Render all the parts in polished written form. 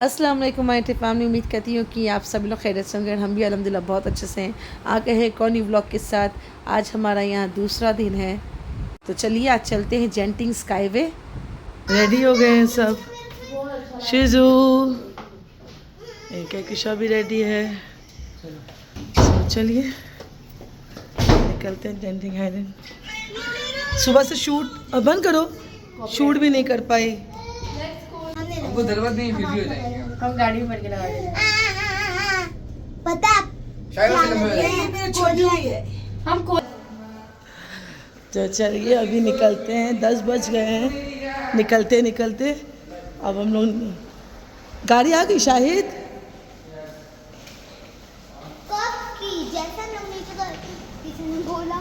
अस्सलाम वालेकुम my family. उम्मीद करती हूँ कि आप सभी लोग खैरियत से होंगे। हम भी अल्हम्दुलिल्लाह बहुत अच्छे से हैं। आ गए हैं एक और न्यू व्लॉग के साथ। आज हमारा यहाँ दूसरा दिन है, तो चलिए आज चलते हैं जेंटिंग स्काईवे। रेडी हो गए हैं सब। शिजू एक किशा भी रेडी है। तो चलिए निकलते हैं जेंटिंग आइलैंड। सुबह से शूट बंद करो, शूट भी नहीं कर पाई। हमको जरूरत नहीं, फिर भी हो जाएंगे हम गाड़ी में भर के लगा देंगे। पता हमको तो चलिए अभी निकलते हैं। 10 बज गए हैं निकलते निकलते। अब हम लोग गाड़ी आ गई शाहिद। जैसा किसी ने बोला।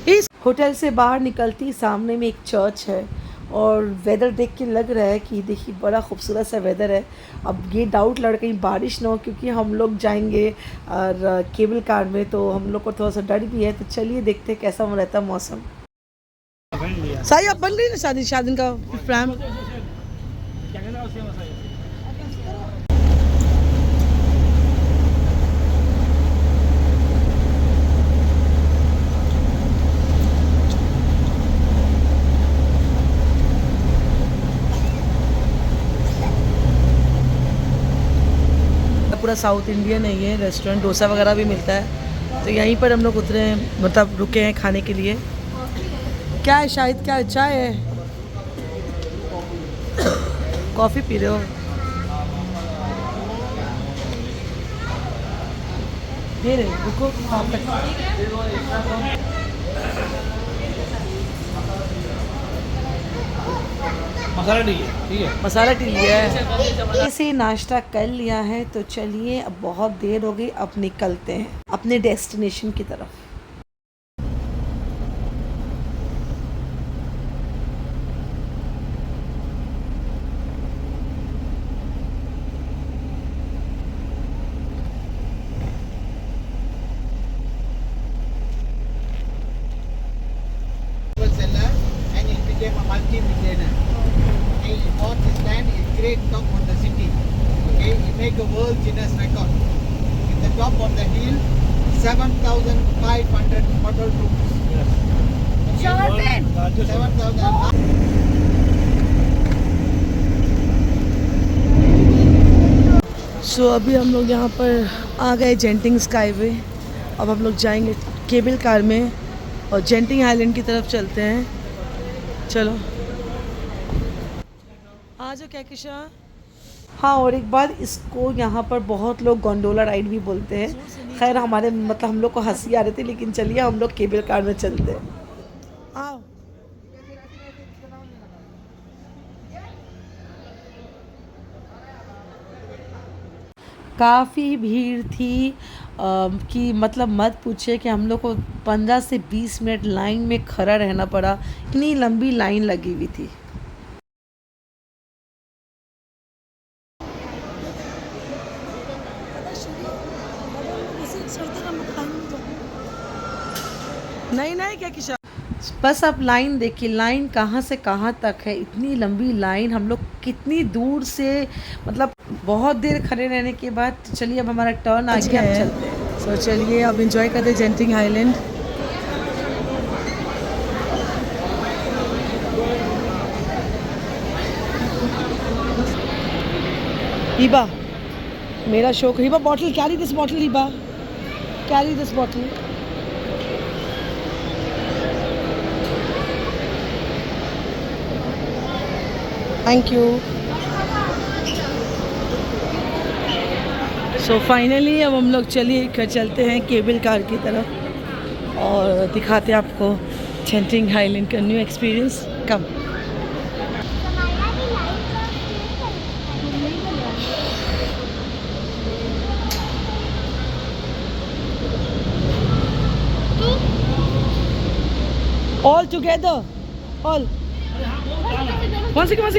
इस होटल से बाहर निकलती सामने में एक चर्च है और वेदर देख के लग रहा है कि देखिए बड़ा खूबसूरत सा वेदर है। अब ये डाउट लड़ कहीं बारिश ना हो, क्योंकि हम लोग जाएंगे और केबल कार में, तो हम लोग को थोड़ा सा डर भी है। तो चलिए देखते हैं कैसा रहता है मौसम। साई अब बन गई ना शादी का प्लान। पूरा साउथ इंडियन है ये रेस्टोरेंट, डोसा वगैरह भी मिलता है। तो यहीं पर हम लोग उतरे हैं, मतलब रुके हैं खाने के लिए। क्या है शायद, क्या है? चाय है, कॉफ़ी पी रहे हो? दे रहे रुको। मसाला टी है, ठीक है। मसाला टी लिया है, इसे नाश्ता कर लिया है। तो चलिए अब बहुत देर हो गई, अब निकलते हैं अपने डेस्टिनेशन की तरफ। Seller and he became a multi-millionaire. Okay, he bought this land in great top of the city. Okay, he make a world Guinness record. In the top of the hill, 7,500 hotel rooms. Okay, 7,000. सो अभी हम लोग यहाँ पर आ गए जेंटिंग skyway. अब हम लोग जाएंगे केबल कार में और जेंटिंग आइलैंड की तरफ चलते हैं। चलो आ जाओ क्या किशा। हाँ, और एक बार इसको यहाँ पर बहुत लोग गोंडोला राइड भी बोलते हैं। खैर हमारे मतलब हम लोग को हंसी आ रही थी, लेकिन चलिए हम लोग केबल कार में चलते हैं। आओ। काफ़ी भीड़ थी कि मतलब मत पूछिए कि हम लोग को 15 से 20 मिनट लाइन में खड़ा रहना पड़ा। इतनी लंबी लाइन लगी हुई थी। नहीं नहीं क्या किशा, बस आप लाइन देखिए, लाइन कहाँ से कहाँ तक है। इतनी लंबी लाइन, हम लोग कितनी दूर से, मतलब बहुत देर खड़े रहने के बाद। तो चलिए अब हमारा टर्न आ गया, अब चलते हैं। सो चलिए अब एंजॉय करते हैं जेंटिंग आइलैंड। हिबा मेरा शौक। Hiba bottle, carry this bottle. Hiba carry this bottle. Thank you. So finally अब हम लोग चलते हैं केबल कार की तरफ और दिखाते हैं आपको जेंटिंग आइलैंड का new experience. Come all together, all one second.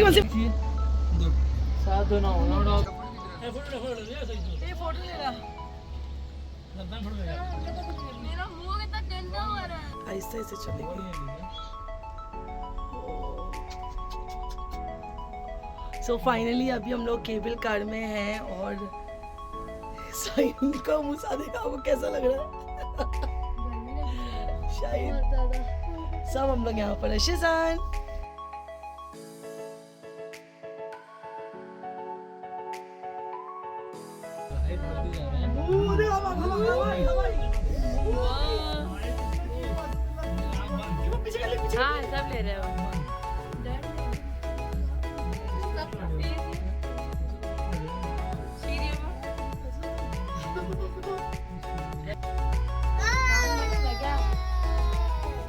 साथ दो ना हो ना फोटो ले ला। मेरा मुंह कितना गंदा हो रहा है। ऐसे ऐसे चलेगी। सो फाइनली अभी हम लोग केबल कार में हैं और शाहीन का मुंह सा देखा, आपको कैसा लग रहा है? शाहीन सब हम लोग यहाँ पर है। शिजान हाँ सब ले रहे हो।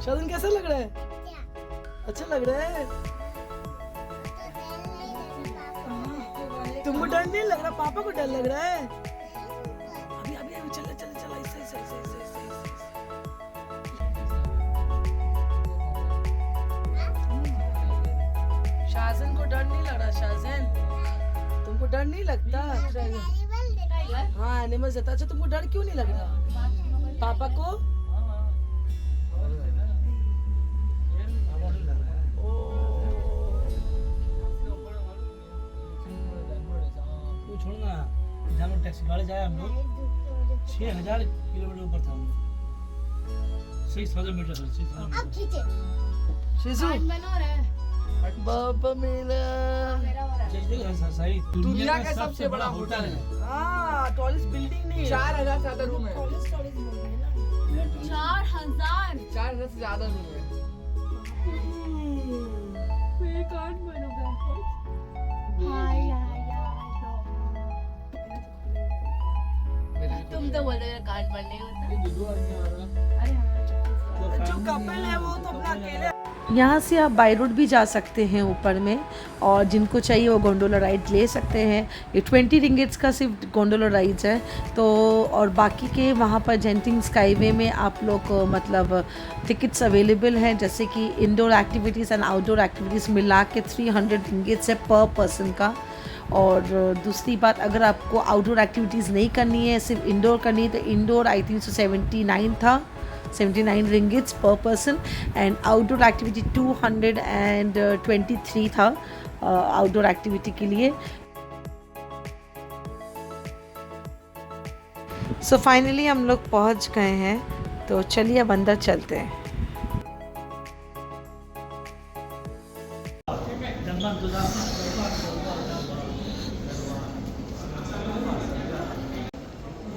शाहीन कैसा लग रहा है? अच्छा लग रहा है? तुमको डर नहीं लग रहा? पापा को डर लग रहा है? अभी अभी अभी चल चल चल ऐसे ऐसे ऐसे ऐसे ऐसे शाहजन को डर नहीं लग रहा? शाहजन तुमको डर नहीं लगता? हाँ एनिमल्स रहता। अच्छा तुमको डर क्यों नहीं लग रहा? पापा को छोड़ना जहाँ लोग टैक्सी गाड़ी जाए हम लोग 6000 किलोमीटर ऊपर था हम लोग 6000 मीटर था 6000 अब खींचे शिजू बाबा मेरा सही दुनिया का सबसे बड़ा होटल है। हाँ टॉलेस्ट बिल्डिंग नहीं 4000 से ज्यादा रूम है। 4000 से ज्यादा रूम है। तुम तो बोल रहे हो कार्ड बनने होता। जो कपल है वो तो अपना अकेले। यहाँ से आप बाई रोड भी जा सकते हैं ऊपर में, और जिनको चाहिए वो गोंडोला राइड ले सकते हैं। ये 20 रिंगिट्स का सिर्फ गोंडोला राइड्स है। तो और बाकी के वहाँ पर जेंटिंग स्काईवे में आप लोग को मतलब टिकट्स अवेलेबल हैं, जैसे कि indoor activities and outdoor activities मिला के 300 रिंगिट्स है पर पर्सन का। और दूसरी बात, अगर आपको आउटडोर एक्टिविटीज़ नहीं करनी है, सिर्फ इंडोर करनी है, तो इंडोर आई थिंक 79 था, 79 रिंगिट्स पर पर्सन, एंड आउटडोर एक्टिविटी 223 था आउटडोर एक्टिविटी के लिए। सो फाइनली हम लोग पहुंच गए हैं, तो चलिए अब अंदर चलते हैं।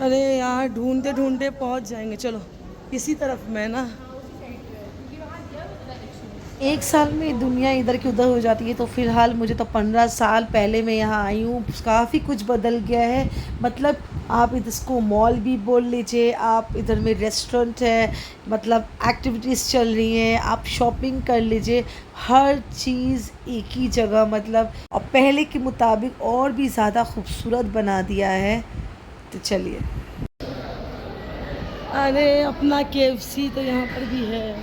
अरे यार ढूंढते ढूंढते पहुंच जाएंगे। चलो इसी तरफ में ना, एक साल में दुनिया इधर की उधर हो जाती है। तो फिलहाल मुझे तो 15 साल पहले मैं यहाँ आई हूँ, काफ़ी कुछ बदल गया है। मतलब आप इसको मॉल भी बोल लीजिए, आप इधर में रेस्टोरेंट है, मतलब एक्टिविटीज़ चल रही हैं, आप शॉपिंग कर लीजिए, हर चीज़ एक ही जगह, मतलब और पहले के मुताबिक और भी ज़्यादा खूबसूरत बना दिया है। तो चलिए, अरे अपना KFC तो यहाँ पर भी है।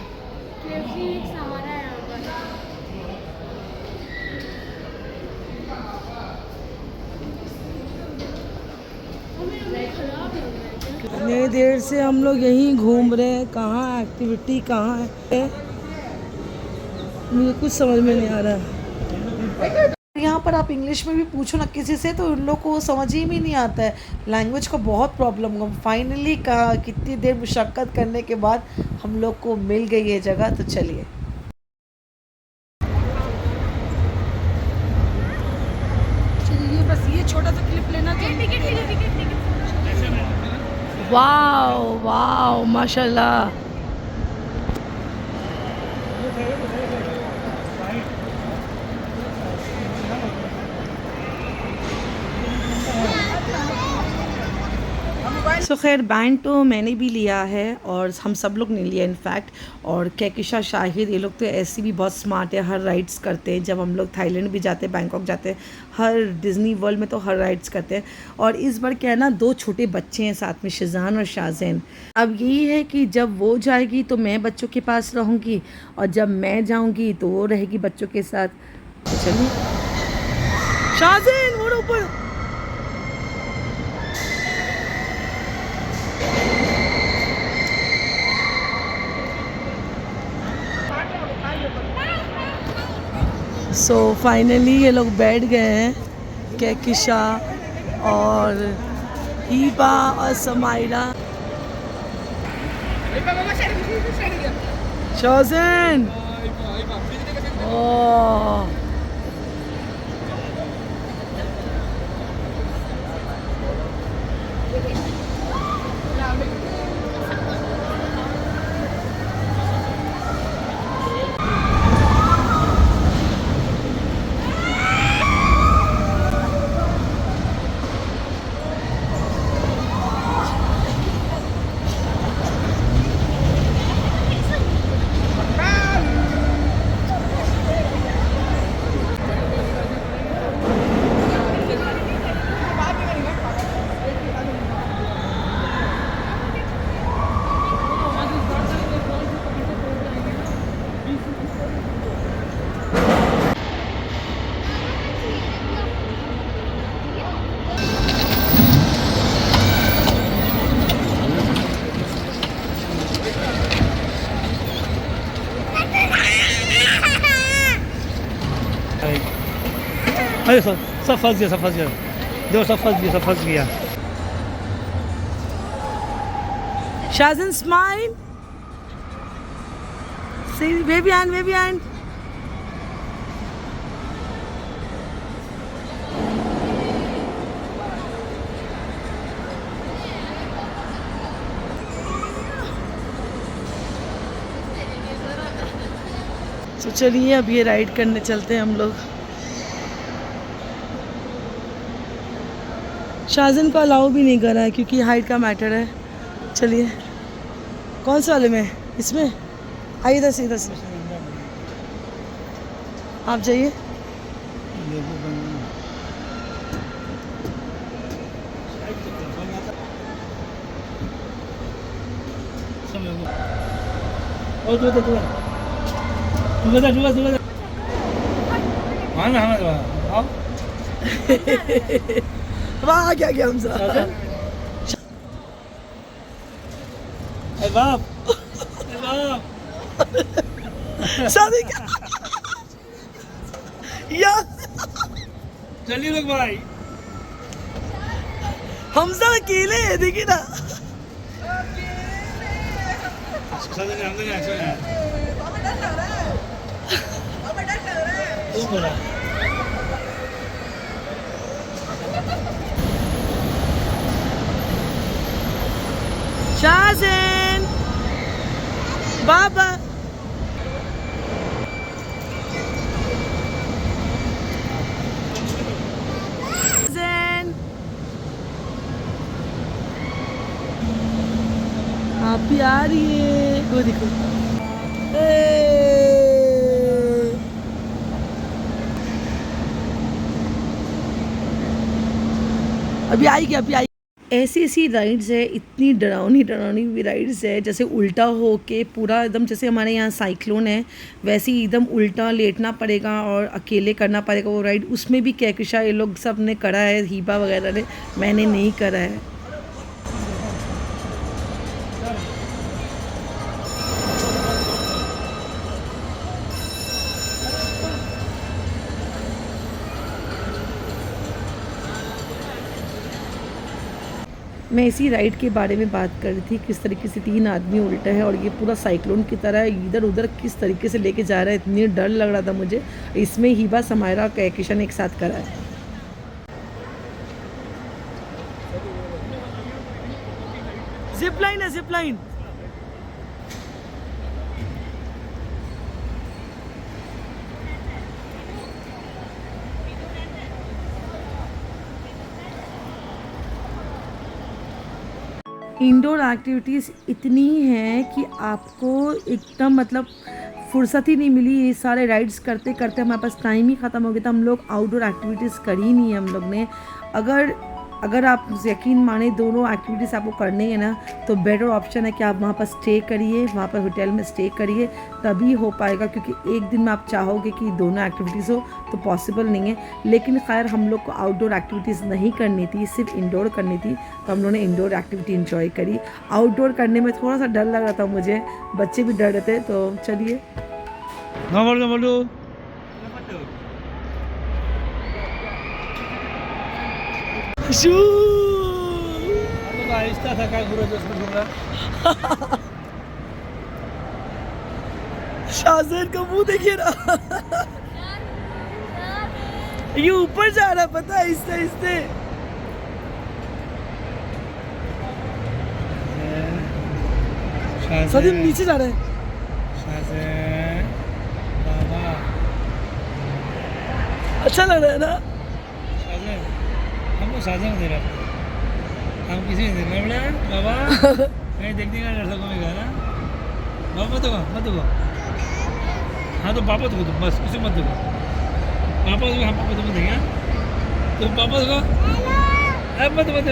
इतने देर से हम लोग यहीं घूम रहे हैं, कहाँ एक्टिविटी कहाँ है मुझे कुछ समझ में नहीं आ रहा। यहाँ पर आप इंग्लिश में भी पूछो ना किसी से, तो उन लोग को समझ ही नहीं आता है। लैंग्वेज का बहुत प्रॉब्लम हुआ। फाइनली कहा कितनी देर मुशक्क़त करने के बाद हम लोग को मिल गई ये जगह। तो चलिए, बस ये छोटा सा क्लिप लेना चाहिए। वाओ वाओ माशाल्लाह। सो खैर बैंड तो मैंने भी लिया है और हम सब लोग ने लिया इनफैक्ट। और कैकिशा, शाहिद, ये लोग तो ऐसे भी बहुत स्मार्ट है, हर राइड्स करते हैं। जब हम लोग थाईलैंड भी जाते हैं, बैंकॉक जाते हैं, हर डिज़नी वर्ल्ड में तो हर राइड्स करते हैं। और इस बार क्या है ना, 2 छोटे बच्चे हैं साथ में, शिजान और शाहजैन। अब यही है कि जब वो जाएगी तो मैं बच्चों के पास रहूँगी, और जब मैं जाऊँगी तो वो रहेगी बच्चों के साथ। तो चलिए, शाहजैन वो ऊपर। सो फाइनली ये लोग बैठ गए हैं, कैकिशा और हीबा और समायरा। शोजन ओह अरे सब फंस गया, सब फंस गया, देखो सब फंस गया, सब फंस गया। Shazin, smile. See, baby hand, baby hand. तो चलिए अब ये राइड करने चलते हैं हम लोग। शाज़न को अलाउ भी नहीं करा है क्योंकि हाइट का मैटर है। चलिए कौन से वाले में? इसमें आइए, इधर से, इधर से आप जाइए। वाह आ गया हमजा। बाप शादी का या चलिए लोग भाई, हमजा अकेले है, देखिए ना। Shazin, Baba. Shazin. आप भी आ रही है, वो देखो। अभी आएगी, अभी आएगी। ऐसी ऐसी राइड्स है, इतनी डरावनी डरावनी भी राइड्स है, जैसे उल्टा हो के पूरा एकदम, जैसे हमारे यहाँ साइक्लोन है वैसे ही एकदम उल्टा लेटना पड़ेगा और अकेले करना पड़ेगा वो राइड। उसमें भी कैकिशा ये लोग सब ने करा है, हीबा वगैरह ने, मैंने नहीं करा है। मैं इसी राइड के बारे में बात कर रही थी, किस तरीके से 3 आदमी उल्टा है और ये पूरा साइक्लोन की तरह इधर उधर किस तरीके से लेके जा रहा है, इतनी डर लग रहा था मुझे। इसमें हीबा, समायरा और कैकिशा ने एक साथ करा है। जिप लाइन है, जिप लाइन। इंडोर एक्टिविटीज़ इतनी हैं कि आपको एकदम मतलब फुर्सत ही नहीं मिली। ये सारे राइड्स करते करते हमारे पास टाइम ही ख़त्म हो गया था। हम लोग आउटडोर एक्टिविटीज़ करी नहीं है हम लोग ने। अगर आप यकीन माने दोनों एक्टिविटीज़ आपको करनी है ना, तो बेटर ऑप्शन है कि आप वहाँ पर स्टे करिए, वहाँ पर होटल में स्टे करिए, तभी हो पाएगा। क्योंकि एक दिन में आप चाहोगे कि दोनों एक्टिविटीज़ हो तो पॉसिबल नहीं है। लेकिन खैर हम लोग को आउटडोर एक्टिविटीज़ नहीं करनी थी, सिर्फ इंडोर करनी थी, तो हम लोगों ने इंडोर एक्टिविटी इंजॉय करी। आउटडोर करने में थोड़ा सा डर लग रहा था मुझे, बच्चे भी डर रहे थे। तो चलिए ना बोलो शू हम लोग आहिस्ता था क्या घूरा उसमें घूरा शाहजैन का मुंह देखिए ना, ये ऊपर जा रहा है, पता है, आहिस्ते आहिस्ते। सदीम नीचे जा रहा है। शाहजैन बाबा अच्छा लग रहा है ना? शाहजैन हमको शाहजैन दे रहा हम किसी ने देना बड़ा बाबा कहीं देखने का डर लगो मेरा ना बाबा मत दो हाँ तो पापा तो बस किसी मत दो पापा तो हम पापा तो मत देंगे तो पापा तो मत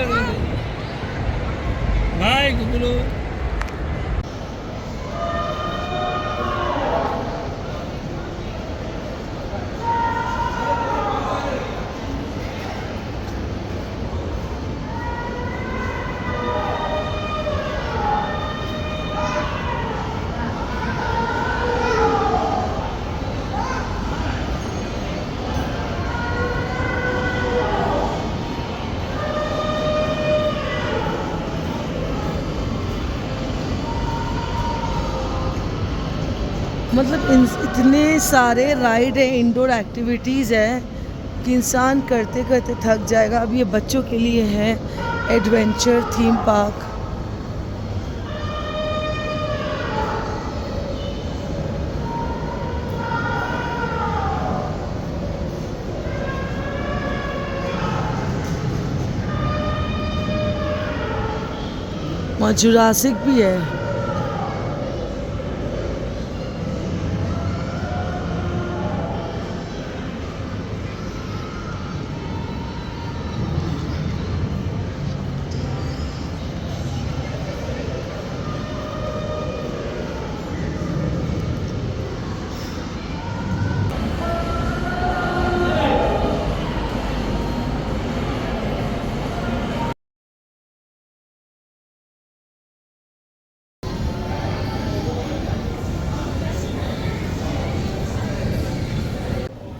भाई गुगलू मतलब इतने सारे राइड है, इंडोर एक्टिविटीज़ है कि इंसान करते करते थक जाएगा। अब ये बच्चों के लिए है एडवेंचर थीम पार्क। वहाँ जुरासिक भी है।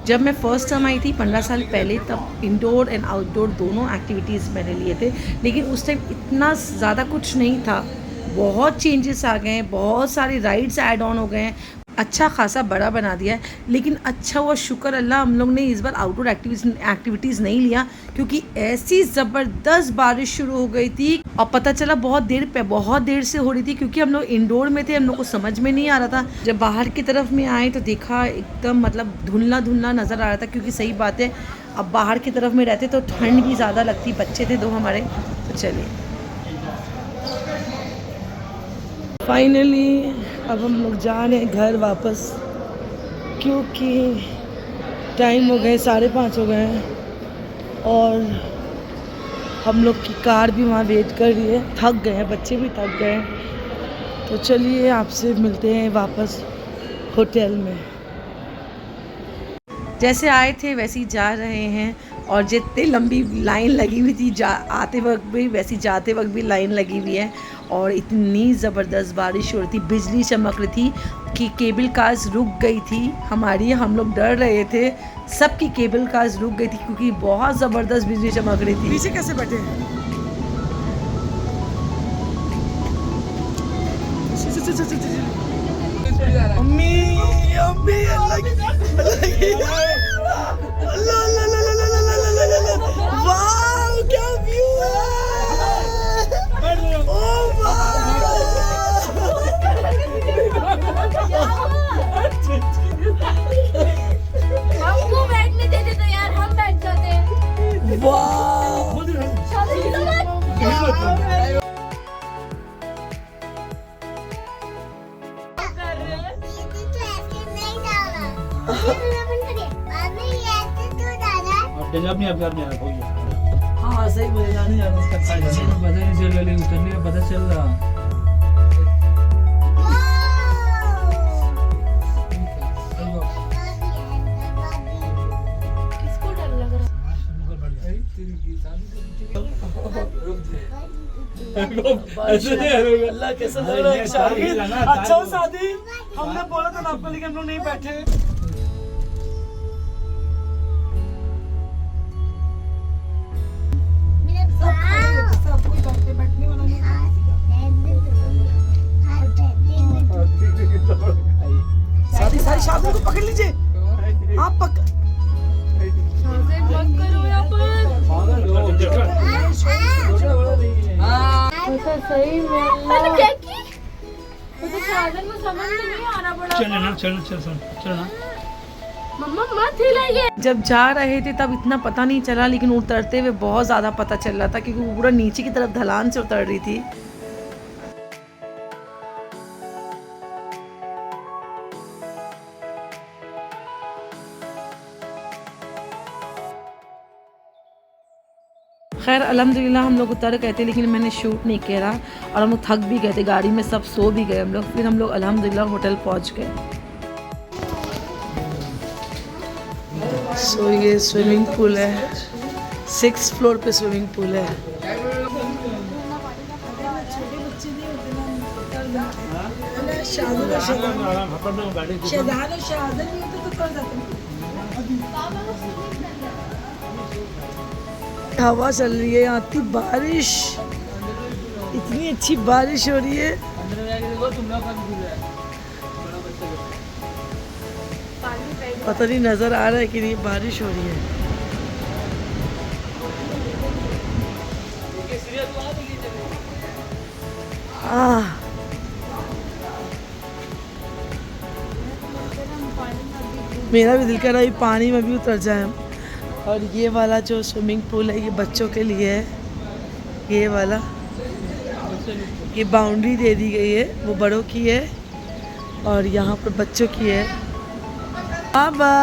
जब मैं फ़र्स्ट टाइम आई थी 15 साल पहले, तब इंडोर एंड आउटडोर दोनों एक्टिविटीज़ मैंने लिए थे, लेकिन उस टाइम इतना ज़्यादा कुछ नहीं था। बहुत चेंजेस आ गए हैं, बहुत सारे राइड्स ऐड ऑन हो गए हैं, अच्छा खासा बड़ा बना दिया है। लेकिन अच्छा हुआ, शुक्र अल्लाह, हम लोग ने इस बार आउटडोर एक्टिविटीज़ नहीं लिया, क्योंकि ऐसी ज़बरदस्त बारिश शुरू हो गई थी और पता चला बहुत देर से हो रही थी, क्योंकि हम लोग इंडोर में थे, हम लोग को समझ में नहीं आ रहा था। जब बाहर की तरफ में आए तो देखा एकदम मतलब धुंधला धुंधला नज़र आ रहा था, क्योंकि सही बात है अब बाहर की तरफ में रहते तो ठंड भी ज़्यादा लगती। बच्चे थे दो हमारे। तो चलिए फाइनली अब हम लोग जा रहे हैं घर वापस, क्योंकि टाइम हो गए 5:30 हो गए हैं और हम लोग की कार भी वहाँ वेट कर रही है। थक गए हैं, बच्चे भी थक गए हैं। तो चलिए आपसे मिलते हैं वापस होटल में। जैसे आए थे वैसे ही जा रहे हैं, और जितनी लंबी लाइन लगी हुई थी आते वक्त भी, वैसी जाते वक्त भी लाइन लगी हुई है। और इतनी ज़बरदस्त बारिश हो रही थी, बिजली चमक रही थी कि केबल कार्स रुक गई थी हमारी। हम लोग डर रहे थे, सबकी केबल कार्स रुक गई थी क्योंकि बहुत ज़बरदस्त बिजली चमक रही थी। पीछे कैसे बैठे? अम्मी अम्मी वाह क्या व्यू है! हमको बैठने देते तो यार हम बैठ जाते। वाह हाँ सही बोले, जाने जाना पता नहीं चल रहा, लेकिन उतरने का पता चल रहा। किसको डर लग रहा? अल्लाह कैसा लग रहा है शादी। अच्छा शादी हमने बोला था आपको, लेकिन हम लोग नहीं बैठे। मेरा ऐसा सही में मैंने क्या की मुझे साधन में समझ में नहीं आ रहा बड़ा चल ना चल ना मम्मा मत हिलाइए। जब जा रहे थे तब इतना पता नहीं चला, लेकिन उतरते हुए बहुत ज़्यादा पता चल रहा था क्योंकि वो पूरा नीचे की तरफ ढलान से उतर रही थी। खैर अल्हम्दुलिल्लाह हम लोग उतर गए थे, लेकिन मैंने शूट नहीं किया और हम लोग थक भी गए थे, गाड़ी में सब सो भी गए हम लोग। फिर हम लोग अल्हम्दुलिल्लाह होटल पहुंच गए। सो ये स्विमिंग पूल है, 6th फ्लोर पे स्विमिंग पूल है। हवा चल रही है, यहाँ की बारिश, इतनी अच्छी बारिश हो रही है। पता नहीं नजर आ रहा है कि नहीं, बारिश हो रही है। मेरा भी दिल कर रहा है पानी में भी उतर जाए। और ये वाला जो स्विमिंग पूल है ये बच्चों के लिए है, ये वाला, ये बाउंड्री दे दी गई है, वो बड़ों की है और यहाँ पर बच्चों की है। बाबा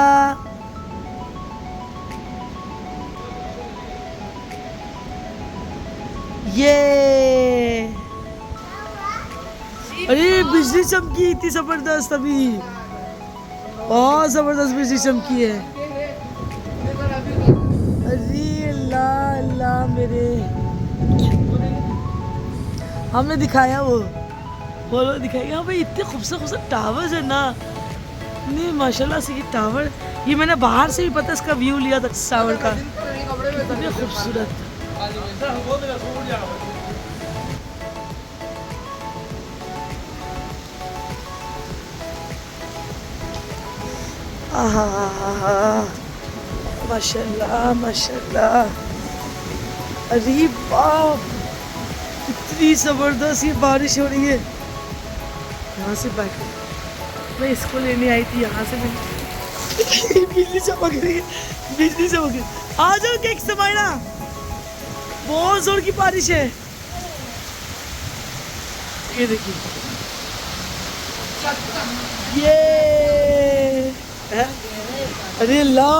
ये, अरे बिजली चमकी इतनी जबरदस्त, अभी बहुत जबरदस्त बिजली चमकी है। अरे ला ला मेरे, हमने दिखाया वो लोग दिखाया। यहाँ पे इतने खूबसूरत टावर्स है ना, नहीं माशाल्लाह से ये टावर, ये मैंने बाहर से भी पता इसका व्यू लिया था टावर का, कितने खूबसूरत। माशाल्लाह माशाल्लाह, अरे बाप, इतनी ज़बरदस्त ये बारिश हो रही है। यहाँ से बैठ, मैं इसको लेने आई थी, यहाँ से बिजली चमक रही है, बिजली चमक रही है। आ जाओ केक समाइना, बहुत जोर की बारिश है। ये देखिए, ये है? अरे ला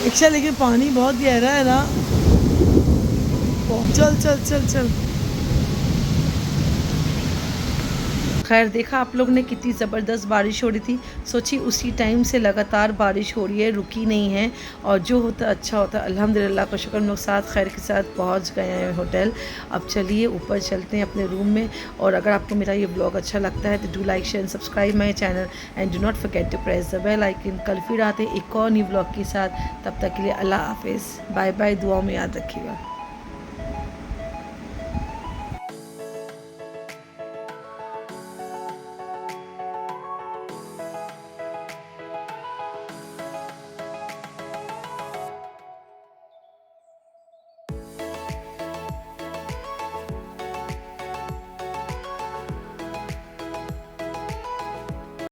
रिक्शा, लेकिन पानी बहुत गहरा है ना। चल चल चल चल। खैर देखा आप लोग ने कितनी ज़बरदस्त बारिश हो रही थी। सोची उसी टाइम से लगातार बारिश हो रही है, रुकी नहीं है। और जो होता अच्छा होता, अल्हम्दुलिल्लाह का शुक्र, हम लोग साथ खैर के साथ पहुंच गए हैं होटल। अब चलिए ऊपर चलते हैं अपने रूम में। और अगर आपको मेरा ये ब्लॉग अच्छा लगता है तो do like share subscribe my channel and do not forget to press the bell icon. कल फिर आते हैं एक और न्यू ब्लॉग के साथ, तब तक के लिए अल्लाह हाफिज़, बाय बाय, दुआ में याद रखिएगा।